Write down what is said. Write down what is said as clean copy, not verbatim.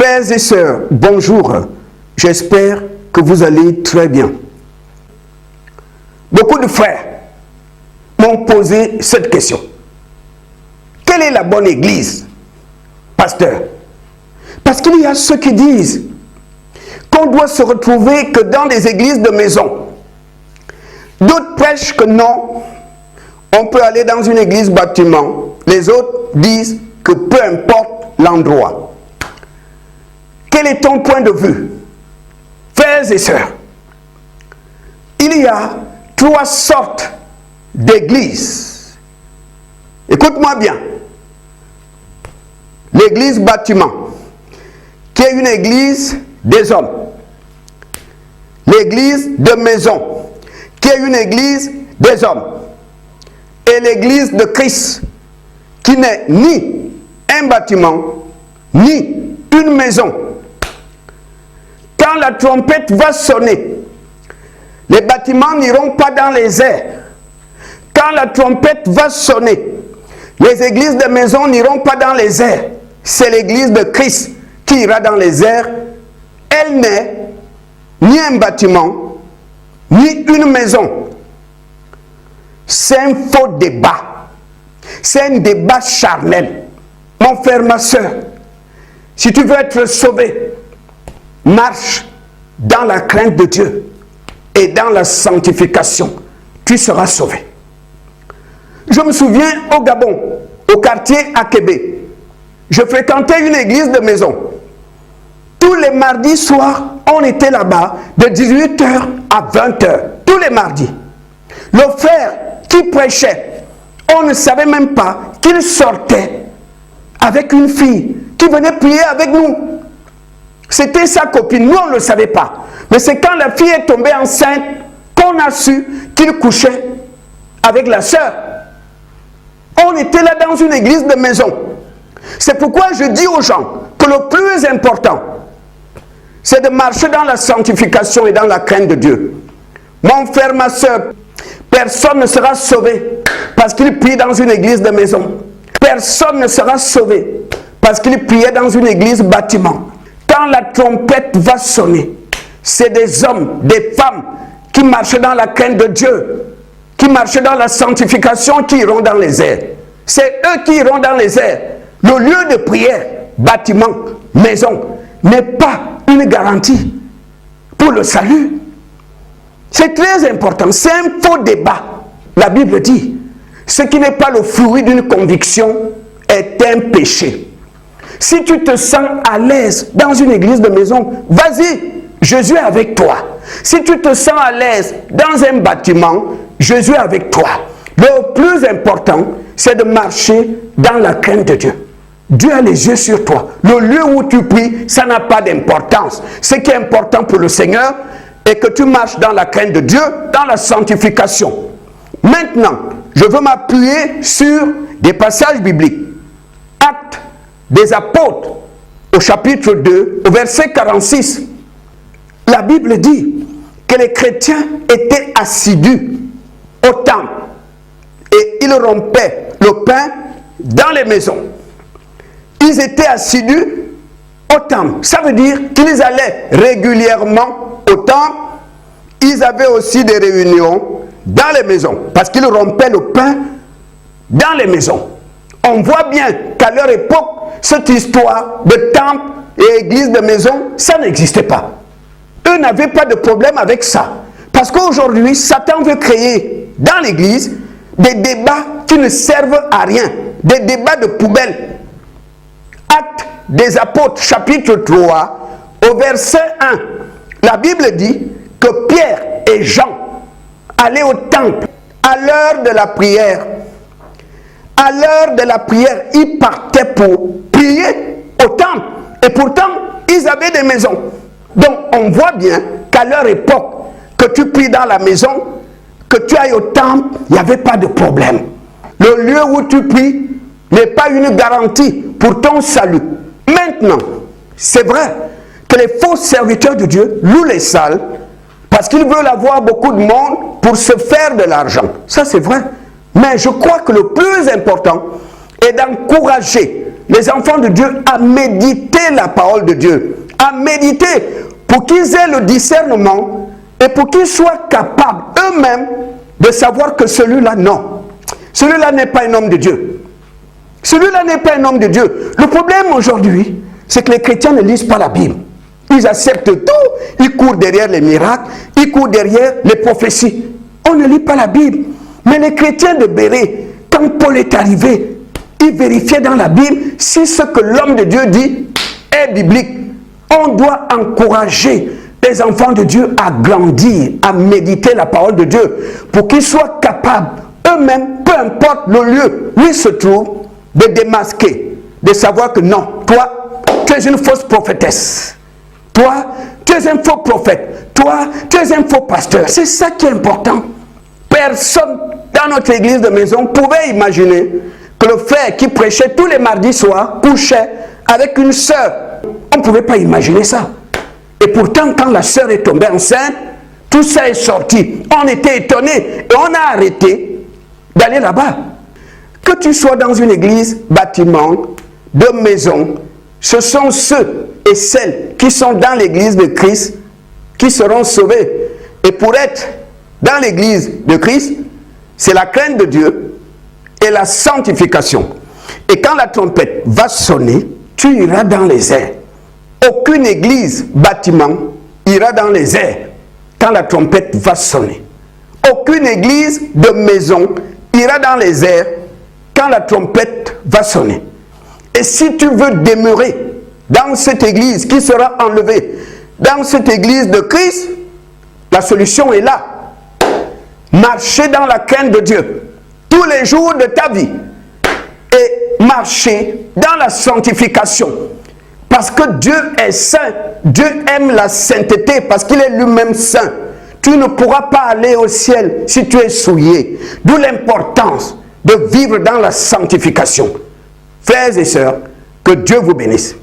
Frères et sœurs, bonjour. J'espère que vous allez très bien. Beaucoup de frères m'ont posé cette question. Quelle est la bonne église, pasteur? Parce qu'il y a ceux qui disent qu'on doit se retrouver que dans des églises de maison. D'autres prêchent que non, on peut aller dans une église bâtiment. Les autres disent que peu importe l'endroit. Quel est ton point de vue? Frères et sœurs, il y a 3 sortes d'églises. Écoute-moi bien. L'église bâtiment, qui est une église des hommes. L'église de maison, qui est une église des hommes. Et l'église de Christ, qui n'est ni un bâtiment, ni une maison. Quand la trompette va sonner, les bâtiments n'iront pas dans les airs. Quand la trompette va sonner, les églises de maison n'iront pas dans les airs. C'est l'église de Christ qui ira dans les airs. Elle n'est ni un bâtiment, ni une maison. C'est un faux débat. C'est un débat charnel. Mon frère, ma soeur, si tu veux être sauvé, marche dans la crainte de Dieu et dans la sanctification. Tu seras sauvé. Je me souviens au Gabon, au quartier Akébé, je fréquentais une église de maison. Tous les mardis soirs, on était là-bas de 18 h à 20 h. Tous les mardis. Le frère qui prêchait, on ne savait même pas qu'il sortait avec une fille qui venait prier avec nous. C'était sa copine. Nous, on ne le savait pas. Mais c'est quand la fille est tombée enceinte qu'on a su qu'il couchait avec la sœur. On était là dans une église de maison. C'est pourquoi je dis aux gens que le plus important, c'est de marcher dans la sanctification et dans la crainte de Dieu. Mon frère, ma soeur, personne ne sera sauvé parce qu'il prie dans une église de maison. Personne ne sera sauvé parce qu'il priait dans une église bâtiment. Quand la trompette va sonner, c'est des hommes, des femmes qui marchent dans la crainte de Dieu, qui marchent dans la sanctification, qui iront dans les airs. C'est eux qui iront dans les airs. Le lieu de prière, bâtiment, maison, n'est pas une garantie pour le salut. C'est très important. C'est un faux débat. La Bible dit, ce qui n'est pas le fruit d'une conviction est un péché. Si tu te sens à l'aise dans une église de maison, vas-y, Jésus est avec toi. Si tu te sens à l'aise dans un bâtiment, Jésus est avec toi. Le plus important, c'est de marcher dans la crainte de Dieu. Dieu a les yeux sur toi. Le lieu où tu pries, ça n'a pas d'importance. Ce qui est important pour le Seigneur est que tu marches dans la crainte de Dieu, dans la sanctification. Maintenant, je veux m'appuyer sur des passages bibliques. Actes des apôtres, au chapitre 2, au verset 46. La Bible dit que les chrétiens étaient assidus au temple et ils rompaient le pain dans les maisons. Ils étaient assidus au temple. Ça veut dire qu'ils allaient régulièrement au temple. Ils avaient aussi des réunions dans les maisons parce qu'ils rompaient le pain dans les maisons. On voit bien qu'à leur époque, cette histoire de temple et église de maison, ça n'existait pas. Eux n'avaient pas de problème avec ça. Parce qu'aujourd'hui, Satan veut créer dans l'église des débats qui ne servent à rien. Des débats de poubelle. Actes des apôtres, chapitre 3, au verset 1. La Bible dit que Pierre et Jean allaient au temple à l'heure de la prière. À l'heure de la prière, ils partaient pour prier au temple. Et pourtant, ils avaient des maisons. Donc, on voit bien qu'à leur époque, que tu pries dans la maison, que tu ailles au temple, il n'y avait pas de problème. Le lieu où tu pries n'est pas une garantie pour ton salut. Maintenant, c'est vrai que les faux serviteurs de Dieu louent les salles parce qu'ils veulent avoir beaucoup de monde pour se faire de l'argent. Ça, c'est vrai. Mais je crois que le plus important est d'encourager les enfants de Dieu à méditer la parole de Dieu, à méditer pour qu'ils aient le discernement et pour qu'ils soient capables eux-mêmes de savoir que celui-là, non. Celui-là n'est pas un homme de Dieu. Celui-là n'est pas un homme de Dieu. Le problème aujourd'hui, c'est que les chrétiens ne lisent pas la Bible. Ils acceptent tout, ils courent derrière les miracles, ils courent derrière les prophéties. On ne lit pas la Bible. Mais les chrétiens de Béret, quand Paul est arrivé, ils vérifiaient dans la Bible si ce que l'homme de Dieu dit est biblique. On doit encourager les enfants de Dieu à grandir, à méditer la parole de Dieu, pour qu'ils soient capables, eux-mêmes, peu importe le lieu où ils se trouvent, de démasquer, de savoir que non, toi, tu es une fausse prophétesse. Toi, tu es un faux prophète. Toi, tu es un faux pasteur. C'est ça qui est important. Personne dans notre église de maison pouvait imaginer que le frère qui prêchait tous les mardis soirs couchait avec une sœur. On ne pouvait pas imaginer ça. Et pourtant, quand la sœur est tombée enceinte, tout ça est sorti. On était étonnés et on a arrêté d'aller là-bas. Que tu sois dans une église, bâtiment, de maison, ce sont ceux et celles qui sont dans l'église de Christ qui seront sauvés. Et pour être dans l'église de Christ, c'est la crainte de Dieu et la sanctification. Et quand la trompette va sonner, tu iras dans les airs. Aucune église, bâtiment, ira dans les airs quand la trompette va sonner. Aucune église de maison ira dans les airs quand la trompette va sonner. Et si tu veux demeurer dans cette église qui sera enlevée, dans cette église de Christ, la solution est là. Marcher dans la crainte de Dieu tous les jours de ta vie et marcher dans la sanctification. Parce que Dieu est saint. Dieu aime la sainteté parce qu'il est lui-même saint. Tu ne pourras pas aller au ciel si tu es souillé. D'où l'importance de vivre dans la sanctification. Frères et sœurs, que Dieu vous bénisse.